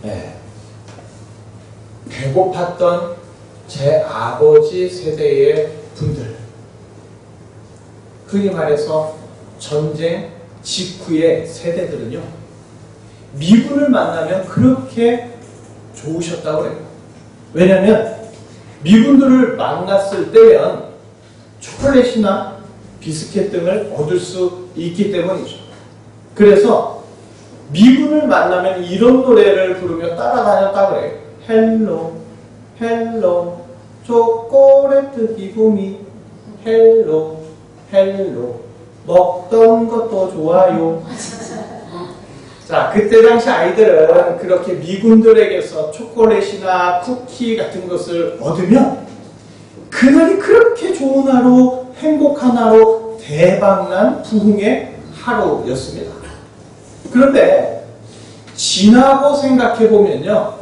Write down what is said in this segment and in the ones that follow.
네. 배고팠던 제 아버지 세대의 분들, 흔히 말해서 전쟁 직후의 세대들은요, 미군을 만나면 그렇게 좋으셨다고 그래요. 왜냐하면 미군들을 만났을 때면 초콜릿이나 비스켓 등을 얻을 수 있기 때문이죠. 그래서 미군을 만나면 이런 노래를 부르며 따라다녔다고 그래요. 헬로 헬로 초콜릿 기분이 헬로 헬로 먹던 것도 좋아요. 자, 그때 당시 아이들은 그렇게 미군들에게서 초콜릿이나 쿠키 같은 것을 얻으면 그날이 그렇게 좋은 하루, 행복한 하루, 대박난 부흥의 하루였습니다. 그런데 지나고 생각해보면요,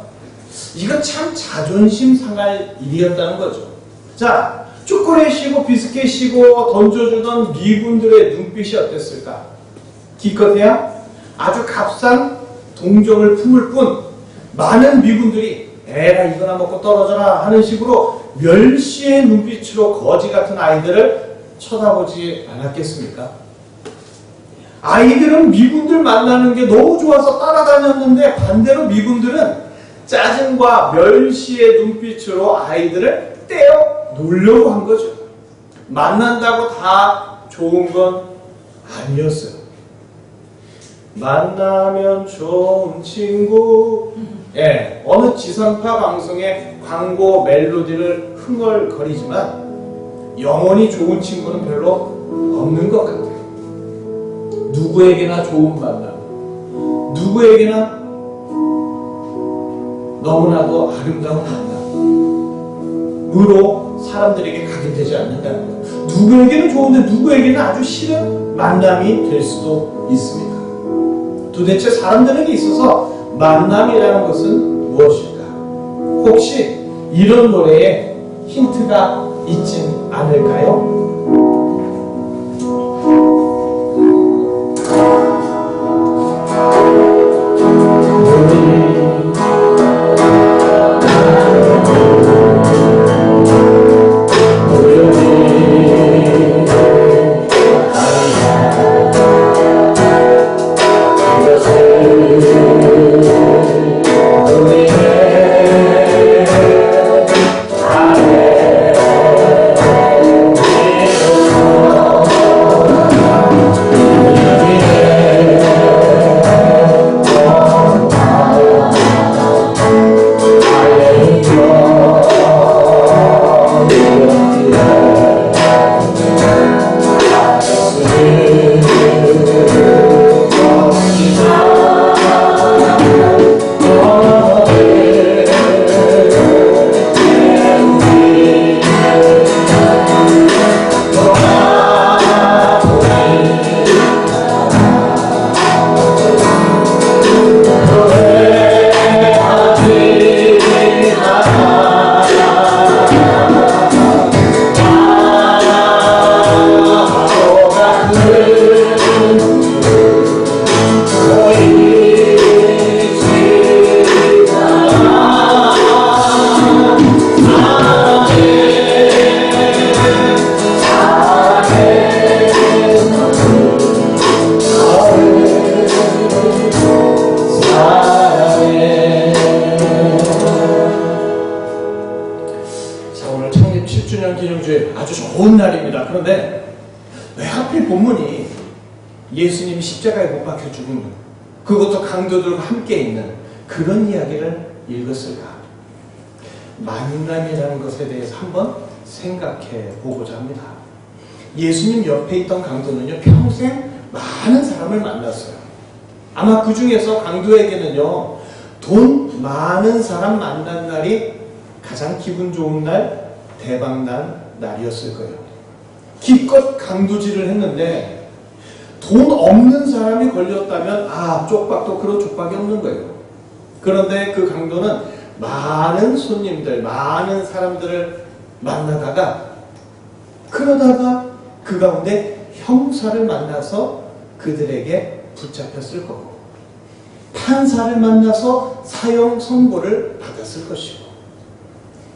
이건 참 자존심 상할 일이었다는 거죠. 자, 초콜릿이고 비스켓이고 던져주던 미군들의 눈빛이 어땠을까? 기껏해야 아주 값싼 동정을 품을 뿐 많은 미군들이 에라 이거나 먹고 떨어져라 하는 식으로 멸시의 눈빛으로 거지 같은 아이들을 쳐다보지 않았겠습니까? 아이들은 미군들 만나는 게 너무 좋아서 따라다녔는데 반대로 미군들은 짜증과 멸시의 눈빛으로 아이들을 떼어 놓으려고 한 거죠. 만난다고 다 좋은 건 아니었어요. 만나면 좋은 친구. 예, 어느 지선파 방송의 광고 멜로디를 흥얼거리지만 영원히 좋은 친구는 별로 없는 것 같아요. 누구에게나 좋은 만남, 누구에게나 너무나도 아름다운 만남으로 사람들에게 각인되지 않는다는 것. 누구에게는 좋은데 누구에게는 아주 싫은 만남이 될 수도 있습니다. 도대체 사람들에게 있어서 만남이라는 것은 무엇일까? 혹시 이런 노래에 힌트가 있진 않을까요? 좋은 날입니다. 그런데 왜 하필 본문이 예수님이 십자가에 못 박혀 죽은 것, 그것도 강도들과 함께 있는 그런 이야기를 읽었을까? 만남이라는 것에 대해서 한번 생각해 보고자 합니다. 예수님 옆에 있던 강도는요, 평생 많은 사람을 만났어요. 아마 그 중에서 강도에게는요, 돈 많은 사람 만난 날이 가장 기분 좋은 날, 대박난 날이었을 거예요. 기껏 강도질을 했는데 돈 없는 사람이 걸렸다면 쪽박도 그런 족박이 없는 거예요. 그런데 그 강도는 많은 손님들, 많은 사람들을 만나다가 그러다가 그 가운데 형사를 만나서 그들에게 붙잡혔을 거고, 판사를 만나서 사형 선고를 받았을 것이고,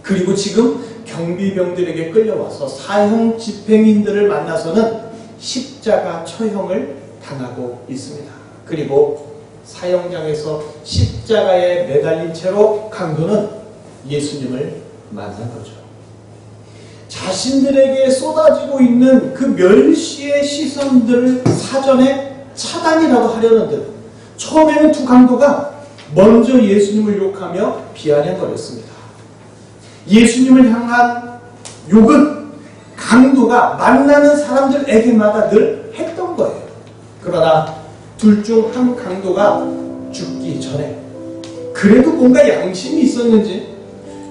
그리고 지금 경비병들에게 끌려와서 사형 집행인들을 만나서는 십자가 처형을 당하고 있습니다. 그리고 사형장에서 십자가에 매달린 채로 강도는 예수님을 만난 거죠. 자신들에게 쏟아지고 있는 그 멸시의 시선들을 사전에 차단이라도 하려는 듯 처음에는 두 강도가 먼저 예수님을 욕하며 비아냥거렸습니다. 예수님을 향한 욕은 강도가 만나는 사람들에게마다 늘 했던 거예요. 그러나 둘 중 한 강도가 죽기 전에 그래도 뭔가 양심이 있었는지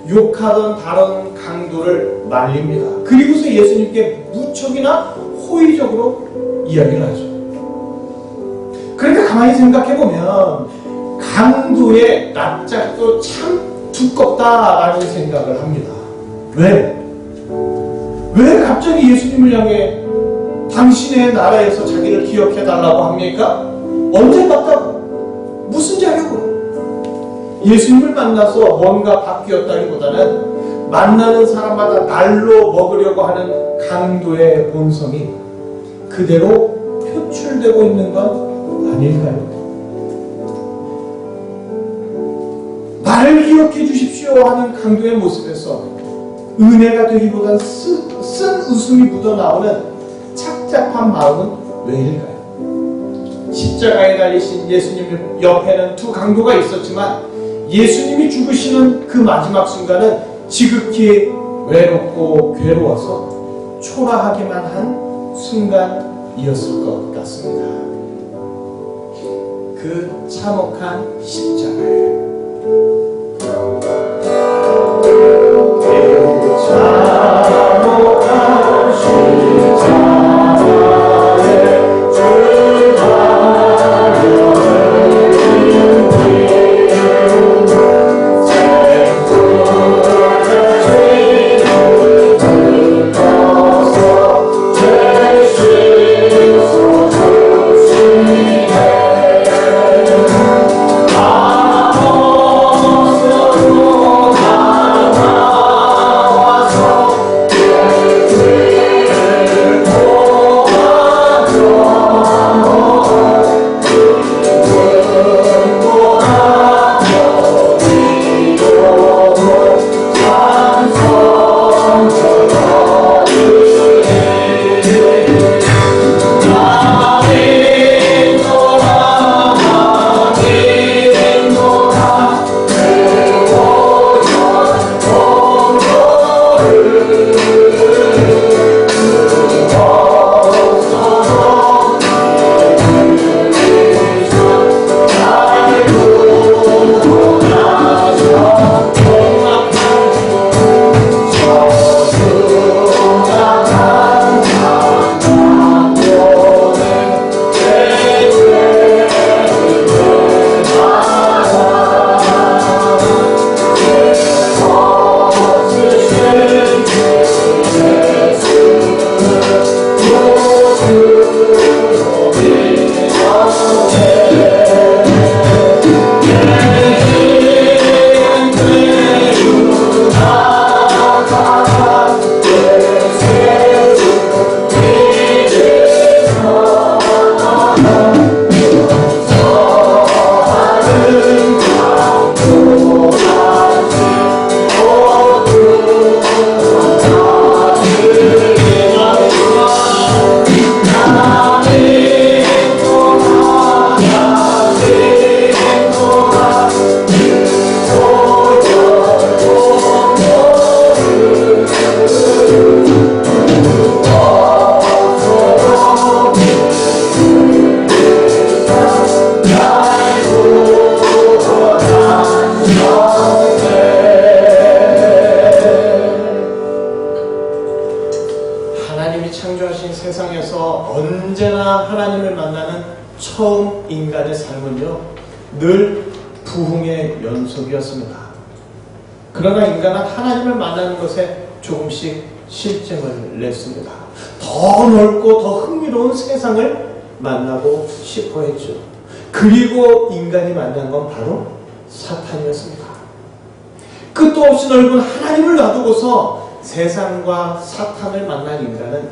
욕하던 다른 강도를 말립니다. 그리고서 예수님께 무척이나 호의적으로 이야기를 하죠. 그러니까 가만히 생각해보면 강도의 납작도 참 두껍다라는 생각을 합니다. 왜 갑자기 예수님을 향해 당신의 나라에서 자기를 기억해달라고 합니까? 언제 봤다고? 무슨 자격으로? 예수님을 만나서 뭔가 바뀌었다기보다는 만나는 사람마다 날로 먹으려고 하는 강도의 본성이 그대로 표출되고 있는 건 아닐까요? 나를 기억해 주십시오 하는 강도의 모습에서 은혜가 되기보단 쓴 웃음이 묻어나오는 착잡한 마음은 왜일까요? 십자가에 달리신 예수님 옆에는 두 강도가 있었지만 예수님이 죽으시는 그 마지막 순간은 지극히 외롭고 괴로워서 초라하기만 한 순간이었을 것 같습니다. 그 참혹한 십자가에 참혹한 처음 인간의 삶은요, 늘 부흥의 연속이었습니다. 그러나 인간은 하나님을 만나는 것에 조금씩 실증을 냈습니다. 더 넓고 더 흥미로운 세상을 만나고 싶어 했죠. 그리고 인간이 만난 건 바로 사탄이었습니다. 끝도 없이 넓은 하나님을 놔두고서 세상과 사탄을 만난 인간은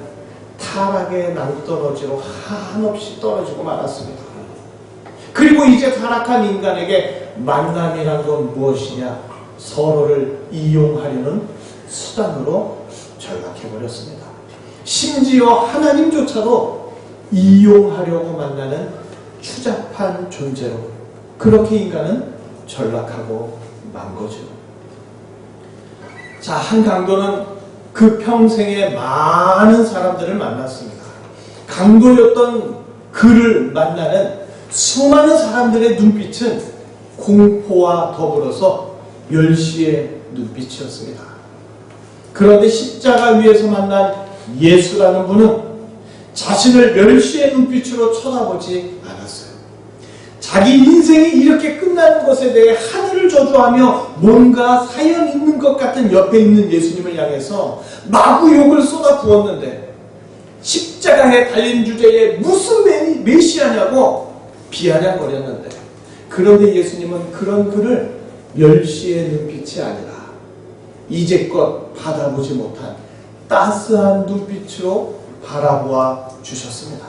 타락의 낭떠러지로 한없이 떨어지고 말았습니다. 그리고 이제 타락한 인간에게 만남이란 건 무엇이냐? 서로를 이용하려는 수단으로 전락해버렸습니다. 심지어 하나님조차도 이용하려고 만나는 추잡한 존재로 그렇게 인간은 전락하고 만 거죠. 자, 한 강도는 그 평생에 많은 사람들을 만났습니다. 강도였던 그를 만나는 수많은 사람들의 눈빛은 공포와 더불어서 멸시의 눈빛이었습니다. 그런데 십자가 위에서 만난 예수라는 분은 자신을 멸시의 눈빛으로 쳐다보지 않았어요. 자기 인생이 이렇게 끝나는 것에 대해 하늘을 저주하며 뭔가 사연 있는 것 같은 옆에 있는 예수님을 향해서 마구 욕을 쏟아부었는데, 십자가에 달린 주제에 무슨 메시아냐고 비아냥거렸는데, 그런데 예수님은 그런 그를 멸시의 눈빛이 아니라 이제껏 받아보지 못한 따스한 눈빛으로 바라보아 주셨습니다.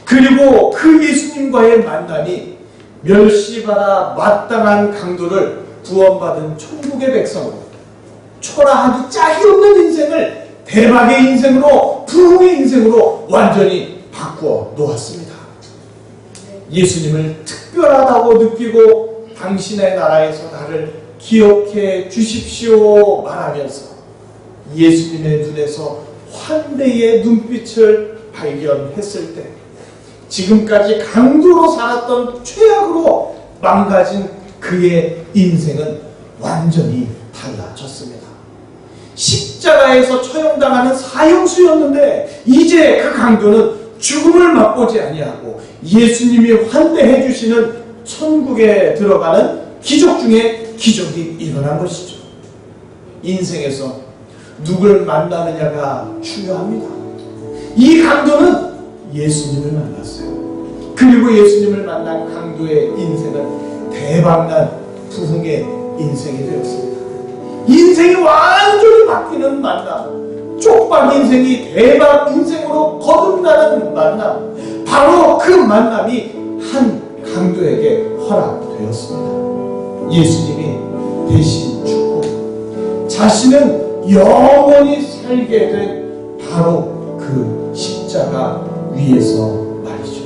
그리고 그 예수님과의 만남이 멸시받아 마땅한 강도를 구원받은 천국의 백성으로, 초라하기 짝이 없는 인생을 대박의 인생으로, 부흥의 인생으로 완전히 바꾸어 놓았습니다. 예수님을 특별하다고 느끼고 당신의 나라에서 나를 기억해 주십시오 말하면서 예수님의 눈에서 환대의 눈빛을 발견했을 때 지금까지 강도로 살았던 최악으로 망가진 그의 인생은 완전히 달라졌습니다. 십자가에서 처형당하는 사형수였는데 이제 그 강도는 죽음을 맛보지 아니하고 예수님이 환대해 주시는 천국에 들어가는 기적 중에 기적이 일어난 것이죠. 인생에서 누굴 만나느냐가 중요합니다. 이 강도는 예수님을 만났어요. 그리고 예수님을 만난 강도의 인생은 대박난 부흥의 인생이 되었습니다. 인생이 완전히 바뀌는 만남, 쪽박 인생이 대박 인생으로 거듭나는 만남, 바로 그 만남이 한 강도에게 허락되었습니다. 예수님이 대신 죽고 자신은 영원히 살게 된 바로 그 십자가 위에서 말이죠.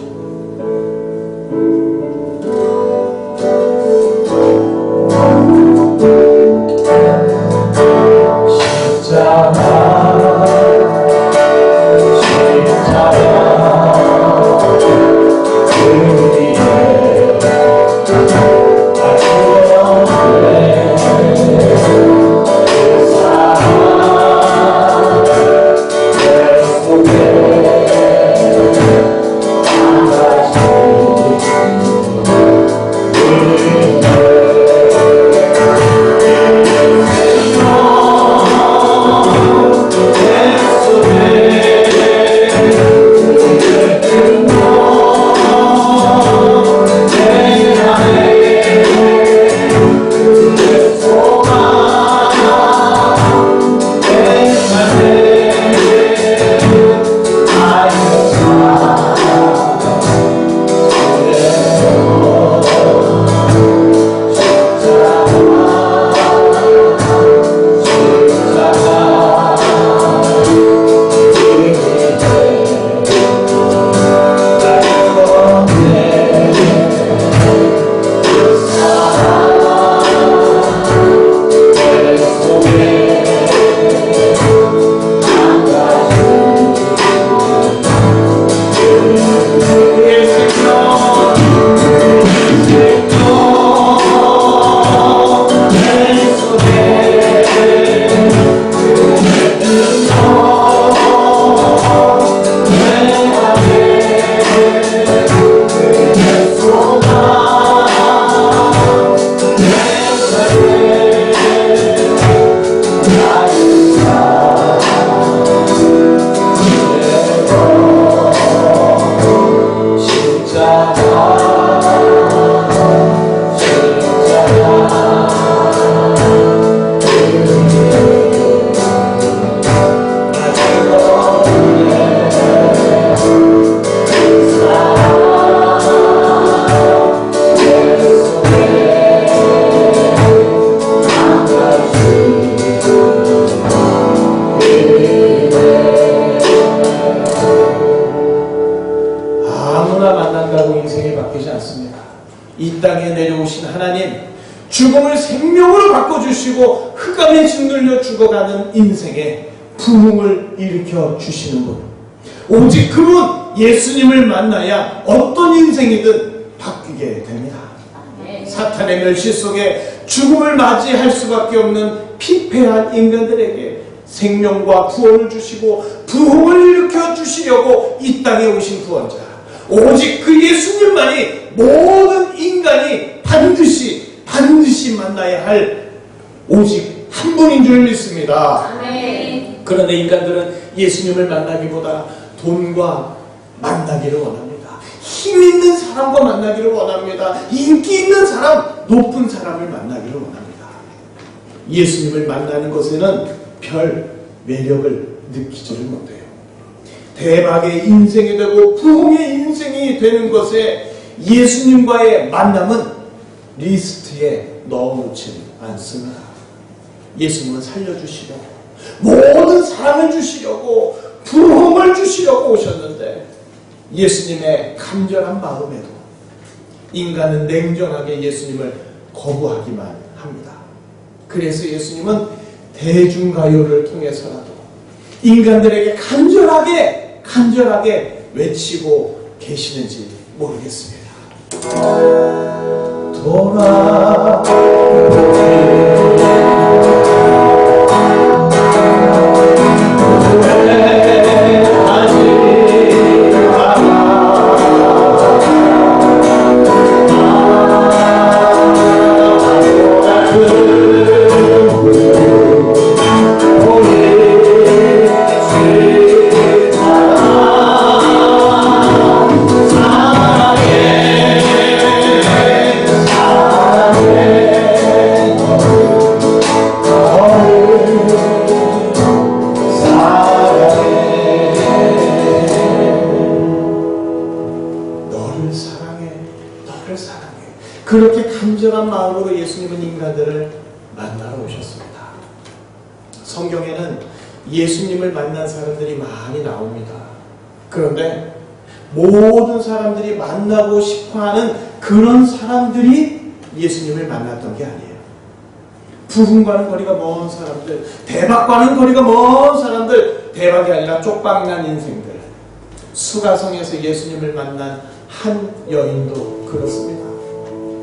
아무나 만난다고 인생이 바뀌지 않습니다. 이 땅에 내려오신 하나님, 죽음을 생명으로 바꿔주시고 흑암에 짓눌려 죽어가는 인생에 부흥을 일으켜 주시는 분, 오직 그분 예수님을 만나야 어떤 인생이든 바뀌게 됩니다. 사탄의 멸시 속에 죽음을 맞이할 수밖에 없는 피폐한 인간들에게 생명과 구원을 주시고 부흥을 일으켜 주시려고 이 땅에 오신 구원자, 오직 그 예수님만이 모든 인간이 반드시 만나야 할 오직 한 분인 줄 믿습니다. 그런데 인간들은 예수님을 만나기보다 돈과 만나기를 원합니다. 힘 있는 사람과 만나기를 원합니다. 인기 있는 사람, 높은 사람을 만나기를 원합니다. 예수님을 만나는 것에는 별 매력을 느끼지를 못해요. 대박의 인생이 되고 부흥의 인생이 되는 것에 예수님과의 만남은 리스트에 넣어놓지 않습니다. 예수님은 살려주시려고, 모든 사랑을 주시려고, 부흥을 주시려고 오셨는데 예수님의 간절한 마음에도 인간은 냉정하게 예수님을 거부하기만 합니다. 그래서 예수님은 대중가요를 통해서라도 인간들에게 간절하게 외치고 계시는지 모르겠습니다. 그렇게 간절한 마음으로 예수님은 인간들을 만나러 오셨습니다. 성경에는 예수님을 만난 사람들이 많이 나옵니다. 그런데 모든 사람들이 만나고 싶어하는 그런 사람들이 예수님을 만났던 게 아니에요. 부흥과는 거리가 먼 사람들, 대박과는 거리가 먼 사람들, 대박이 아니라 쪽방난 인생들. 수가성에서 예수님을 만난 한 여인도 그렇습니다.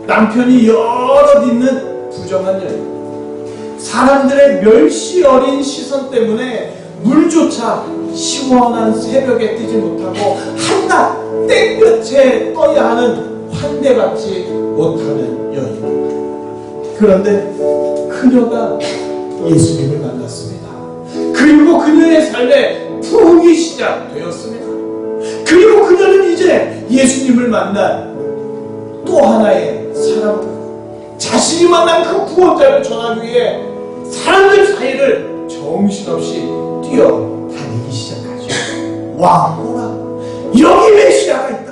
남편이 여럿 있는 부정한 여인, 사람들의 멸시 어린 시선 때문에 물조차 시원한 새벽에 뛰지 못하고 한낮 땡볕에 떠야 하는 환대받지 못하는 여인. 그런데 그녀가 예수님을 만났습니다. 그리고 그녀의 삶에 부흥이 시작되었습니다. 그리고 그녀는 이제 예수님을 만난 또 하나의 사람, 자신이 만난 그 구원자를 전하기 위해 사람들 사이를 정신없이 뛰어다니기 시작하죠. 와, 보라, 여기 메시아가 있다.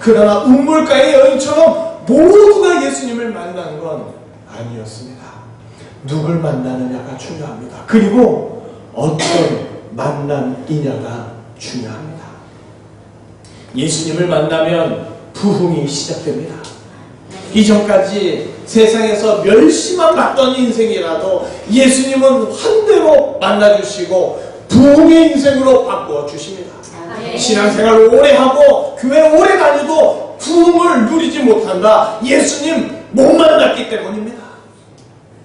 그러나 우물가의 여인처럼 모두가 예수님을 만난 건 아니었습니다. 누굴 만나느냐가 중요합니다. 그리고 어떤 만남이냐가 중요합니다. 예수님을 만나면 부흥이 시작됩니다. 이전까지 세상에서 멸시만 받던 인생이라도 예수님은 환대로 만나주시고 부흥의 인생으로 바꾸어 주십니다. 신앙생활을 오래 하고 교회 오래 다녀도 부흥을 누리지 못한다. 예수님 못 만났기 때문입니다.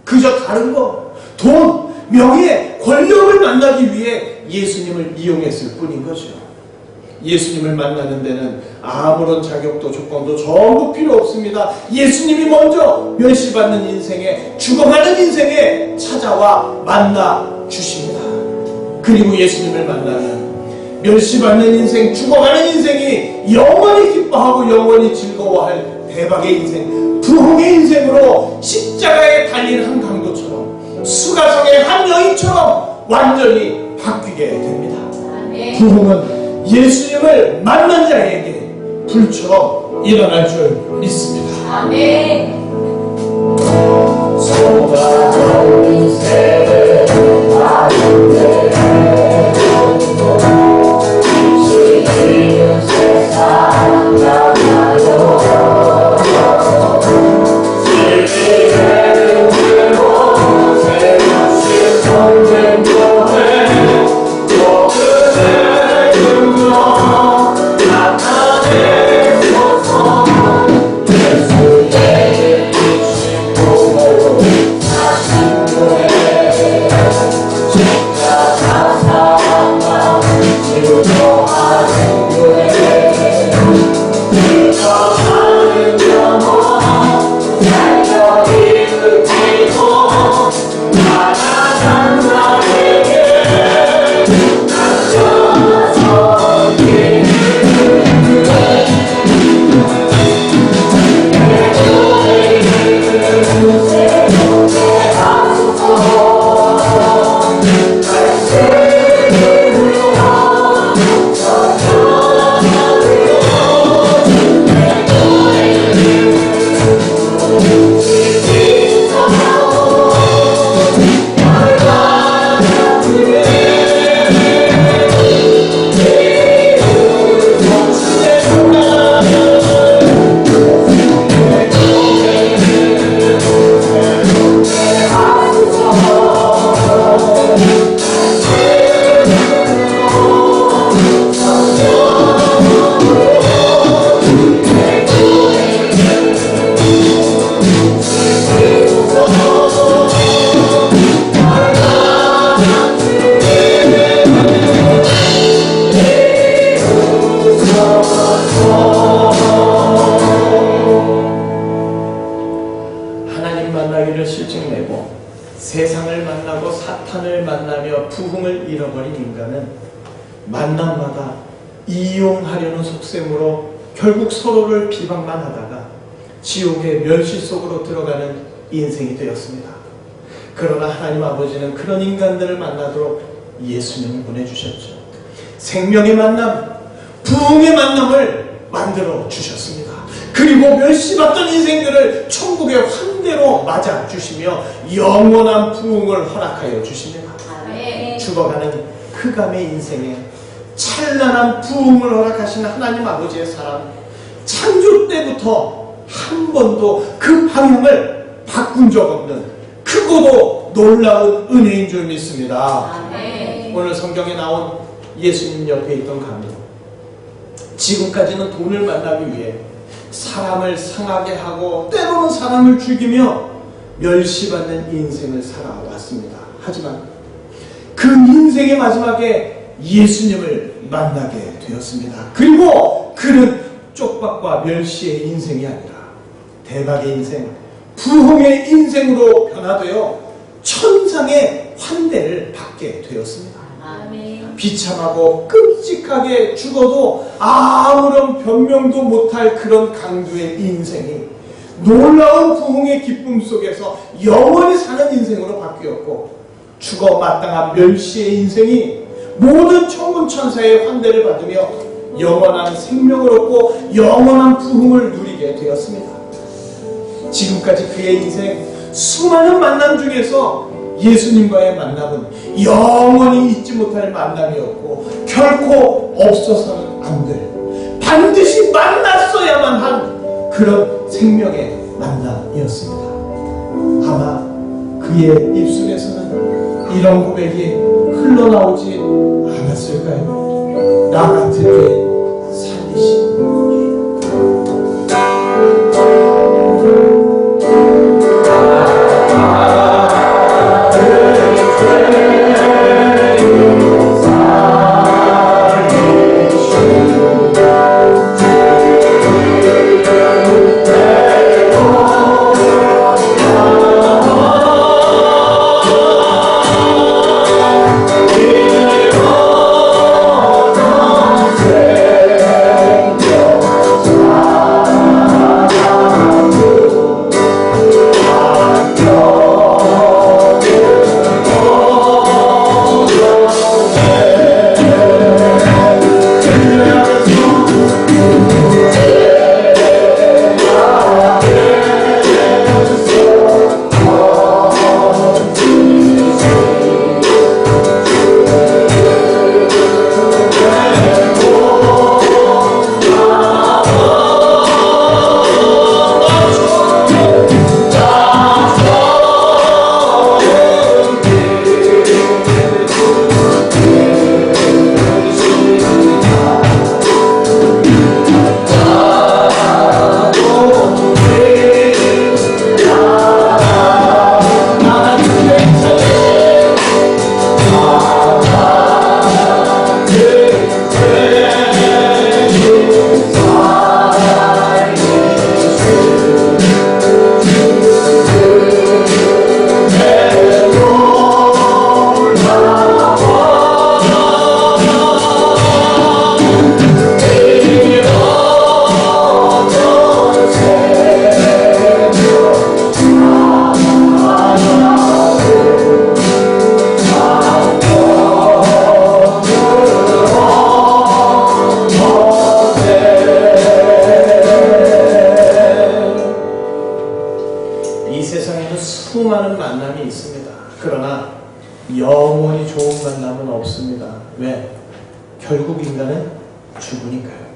그저 다른 거, 돈, 명예, 권력을 만나기 위해 예수님을 이용했을 뿐인 거죠. 예수님을 만나는 데는 아무런 자격도 조건도 전부 필요 없습니다. 예수님이 먼저 멸시받는 인생에, 죽어가는 인생에 찾아와 만나 주십니다. 그리고 예수님을 만나면 멸시받는 인생, 죽어가는 인생이 영원히 기뻐하고 영원히 즐거워할 대박의 인생, 부흥의 인생으로 십자가에 달린 한 강도처럼, 수가성의 한 여인처럼 완전히 바뀌게 됩니다. 부흥은 예수님을 만난 자에게 불처럼 일어날 줄 믿습니다. 아멘. 세상을 만나고 사탄을 만나며 부흥을 잃어버린 인간은 만남마다 이용하려는 속셈으로 결국 서로를 비방만 하다가 지옥의 멸시 속으로 들어가는 인생이 되었습니다. 그러나 하나님 아버지는 그런 인간들을 만나도록 예수님을 보내주셨죠. 생명의 만남, 부흥의 만남을 만들어 주셨습니다. 그리고 멸시받던 인생들을 천국의 환대로 맞아주시며 영원한 부흥을 허락하여 주십니다. 아멘. 죽어가는 흑암의 인생에 찬란한 부흥을 허락하신 하나님 아버지의 사랑, 창조 때부터 한 번도 그 방향을 바꾼 적 없는 크고도 놀라운 은혜인 줄 믿습니다. 아멘. 오늘 성경에 나온 예수님 옆에 있던 강도, 지금까지는 돈을 만나기 위해 사람을 상하게 하고 때로는 사람을 죽이며 멸시받는 인생을 살아왔습니다. 하지만 그 인생의 마지막에 예수님을 만나게 되었습니다. 그리고 그는 쪽박과 멸시의 인생이 아니라 대박의 인생, 부흥의 인생으로 변화되어 천상의 환대를 받게 되었습니다. 아멘. 비참하고 끔찍하게 죽어도 아무런 변명도 못할 그런 강도의 인생이 놀라운 부흥의 기쁨 속에서 영원히 사는 인생으로 바뀌었고, 죽어 마땅한 멸시의 인생이 모든 천군 천사의 환대를 받으며 영원한 생명을 얻고 영원한 부흥을 누리게 되었습니다. 지금까지 그의 인생 수많은 만남 중에서 예수님과의 만남은 영원히 잊지 못할 만남이었고 결코 없어서는 안 될, 반드시 만났어야만 한 그런 생명의 만남이었습니다. 아마 그의 입술에서는 이런 고백이 흘러나오지 않았을까요? 나 같은 죄 살리신 수많은 만남이 있습니다. 그러나 영원히 좋은 만남은 없습니다. 왜? 결국 인간은 죽으니까요.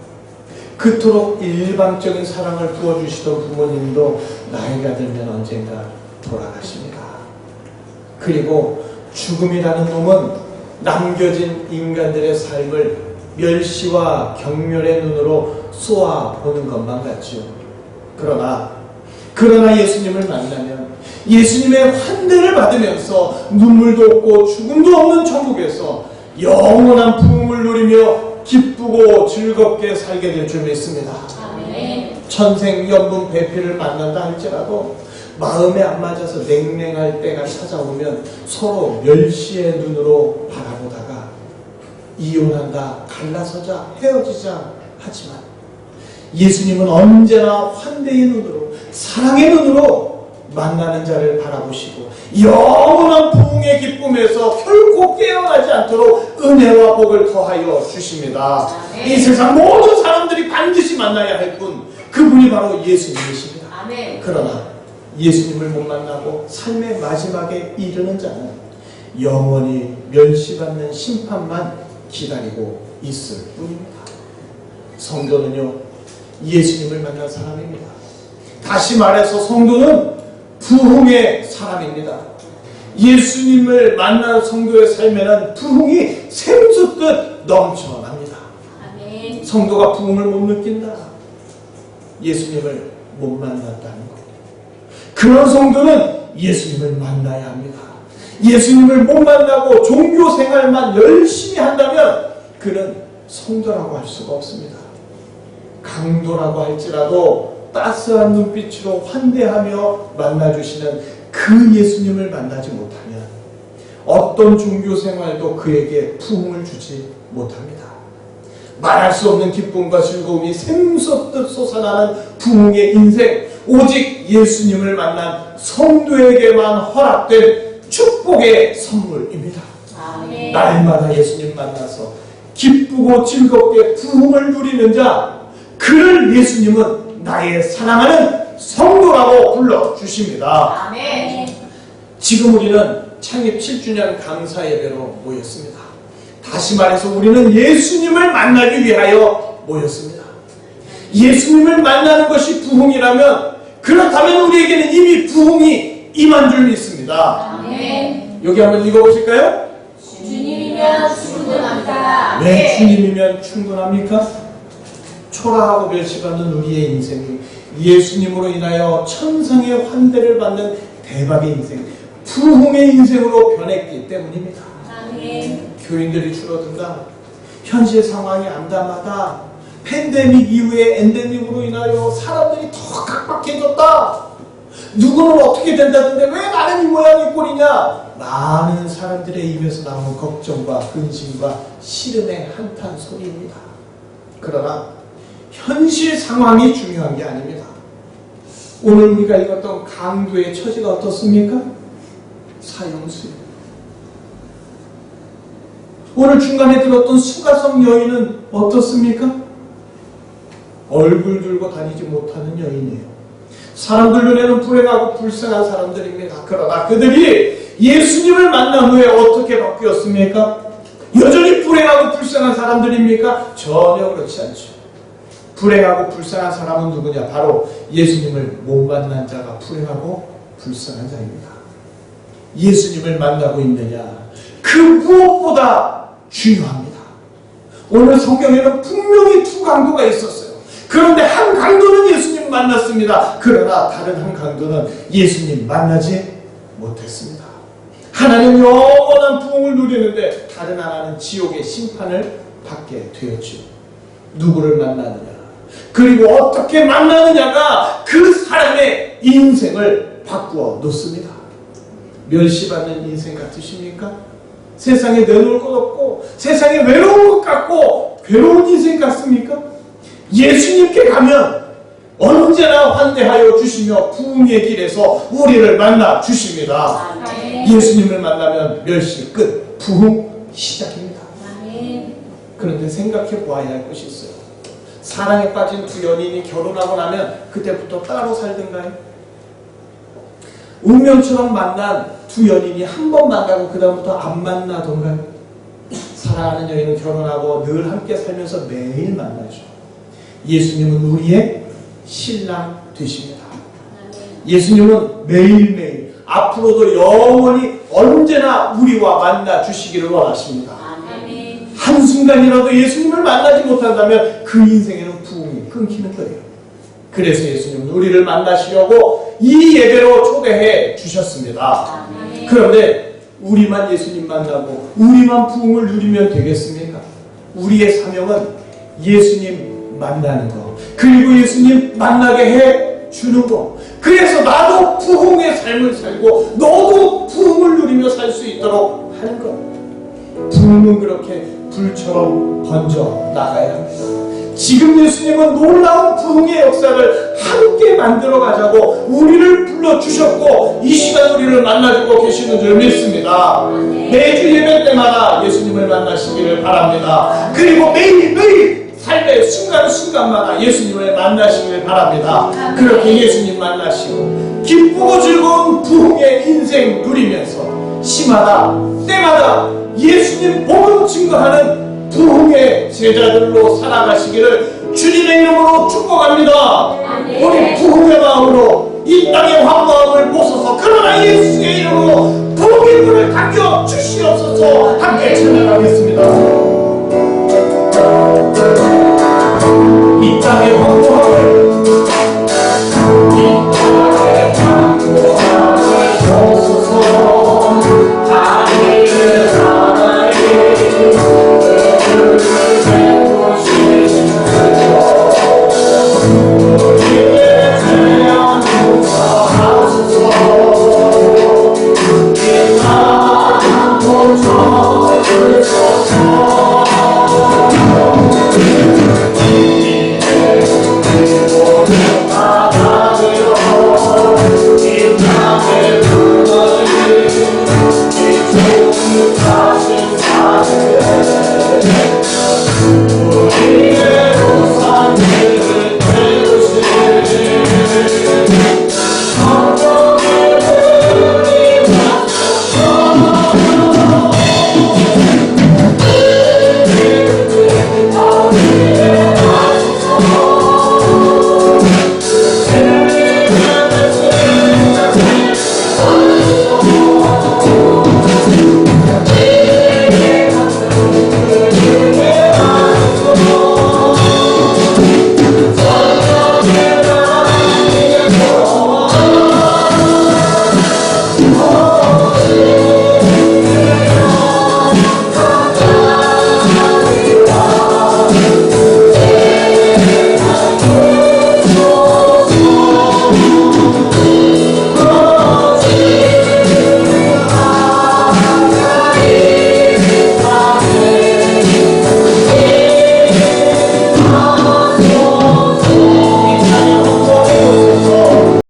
그토록 일방적인 사랑을 부어주시던 부모님도 나이가 들면 언젠가 돌아가십니다. 그리고 죽음이라는 놈은 남겨진 인간들의 삶을 멸시와 경멸의 눈으로 쏘아보는 것만 같지요. 그러나 예수님을 만나면 예수님의 환대를 받으면서 눈물도 없고 죽음도 없는 천국에서 영원한 부흥을 누리며 기쁘고 즐겁게 살게 될 줄 믿습니다. 아멘. 천생연분 배필을 만난다 할지라도 마음에 안 맞아서 냉랭할 때가 찾아오면 서로 멸시의 눈으로 바라보다가 이혼한다, 갈라서자, 헤어지자 하지만 예수님은 언제나 환대의 눈으로, 사랑의 눈으로 만나는 자를 바라보시고 영원한 부흥의 기쁨에서 결코 깨어나지 않도록 은혜와 복을 더하여 주십니다. 아멘. 이 세상 모든 사람들이 반드시 만나야 할 분, 그분이 바로 예수님이십니다. 아멘. 그러나 예수님을 못 만나고 삶의 마지막에 이르는 자는 영원히 멸시받는 심판만 기다리고 있을 뿐입니다. 성도는요, 예수님을 만난 사람입니다. 다시 말해서 성도는 부흥의 사람입니다. 예수님을 만난 성도의 삶에는 부흥이 샘솟듯 넘쳐납니다. 아멘. 성도가 부흥을 못 느낀다, 예수님을 못 만났다는 것. 그런 성도는 예수님을 만나야 합니다. 예수님을 못 만나고 종교 생활만 열심히 한다면 그는 성도라고 할 수가 없습니다. 강도라고 할지라도 따스한 눈빛으로 환대하며 만나주시는 그 예수님을 만나지 못하면 어떤 종교생활도 그에게 부흥을 주지 못합니다. 말할 수 없는 기쁨과 즐거움이 샘솟듯 솟아나는 부흥의 인생, 오직 예수님을 만난 성도에게만 허락된 축복의 선물입니다. 아멘. 날마다 예수님 만나서 기쁘고 즐겁게 부흥을 누리는 자, 그를 예수님은 나의 사랑하는 성도라고 불러주십니다. 아멘. 지금 우리는 창립 7주년 감사 예배로 모였습니다. 다시 말해서 우리는 예수님을 만나기 위하여 모였습니다. 예수님을 만나는 것이 부흥이라면, 그렇다면 우리에게는 이미 부흥이 임한 줄 믿습니다. 아멘. 여기 한번 읽어보실까요? 주님이면 충분합니다. 네, 주님이면 충분합니까? 초라하고 멸시받는 우리의 인생이 예수님으로 인하여 천상의 환대를 받는 대박의 인생, 부흥의 인생으로 변했기 때문입니다. 아멘. 교인들이 줄어든다, 현실 상황이 암담하다, 팬데믹 이후에 엔데믹으로 인하여 사람들이 더 각박해졌다, 누구는 어떻게 된다던데 왜 나는 이 모양이 꼴이냐, 많은 사람들의 입에서 나오는 걱정과 근심과 시름의 한탄 소리입니다. 그러나 현실 상황이 중요한 게 아닙니다. 오늘 우리가 읽었던 강도의 처지가 어떻습니까? 사형수요. 오늘 중간에 들었던 수가성 여인은 어떻습니까? 얼굴 들고 다니지 못하는 여인이에요. 사람들 눈에는 불행하고 불쌍한 사람들입니다. 그러나 그들이 예수님을 만난 후에 어떻게 바뀌었습니까? 여전히 불행하고 불쌍한 사람들입니까? 전혀 그렇지 않죠. 불행하고 불쌍한 사람은 누구냐? 바로 예수님을 못 만난 자가 불행하고 불쌍한 자입니다. 예수님을 만나고 있느냐? 그 무엇보다 중요합니다. 오늘 성경에는 분명히 두 강도가 있었어요. 그런데 한 강도는 예수님 만났습니다. 그러나 다른 한 강도는 예수님 만나지 못했습니다. 하나는 영원한 부흥을 누리는데 다른 하나는 지옥의 심판을 받게 되었죠. 누구를 만나느냐, 그리고 어떻게 만나느냐가 그 사람의 인생을 바꾸어 놓습니다. 멸시받는 인생 같으십니까? 세상에 내놓을 것 없고 세상에 외로운 것 같고 괴로운 인생 같습니까? 예수님께 가면 언제나 환대하여 주시며 부흥의 길에서 우리를 만나 주십니다. 아멘. 예수님을 만나면 멸시 끝, 부흥 시작입니다. 아멘. 그런데 생각해 보아야 할 것이 있어요. 사랑에 빠진 두 연인이 결혼하고 나면 그때부터 따로 살던가요? 운명처럼 만난 두 연인이 한 번 만나고 그 다음부터 안 만나던가요? 사랑하는 여인은 결혼하고 늘 함께 살면서 매일 만나죠. 예수님은 우리의 신랑 되십니다. 예수님은 매일매일 앞으로도 영원히 언제나 우리와 만나 주시기를 원하십니다. 아멘. 한순간이라도 예수님을 만나지 못한다면 그 인생에는 부흥이 끊기는 거예요. 그래서 예수님은 우리를 만나시려고 이 예배로 초대해 주셨습니다. 아멘. 그런데 우리만 예수님 만나고 우리만 부흥을 누리면 되겠습니까? 우리의 사명은 예수님 만나는 거, 그리고 예수님 만나게 해 주는 거. 그래서 나도 부흥의 삶을 살고 너도 부흥을 누리며 살 수 있도록 하는 것. 부흥은 그렇게 불처럼 번져 나가야 합니다. 지금 예수님은 놀라운 부흥의 역사를 함께 만들어 가자고 우리를 불러주셨고 이 시간 우리를 만나주고 계시는 줄 믿습니다. 매주 예배 때마다 예수님을 만나시기를 바랍니다. 그리고 매일매일 삶의 순간순간마다 예수님을 만나시길 바랍니다. 그렇게 예수님 만나시고 기쁘고 즐거운 부흥의 인생 누리면서 시마다 때마다 예수님 복음 증거하는 부흥의 제자들로 살아가시기를 주님의 이름으로 축복합니다. 우리 부흥의 마음으로 이 땅의 황무함을 모셔서 그러나 예수의 이름으로 부흥의 문을 닫혀 주시옵소서. 함께 찬양하겠습니다. 이 땅의 황무함을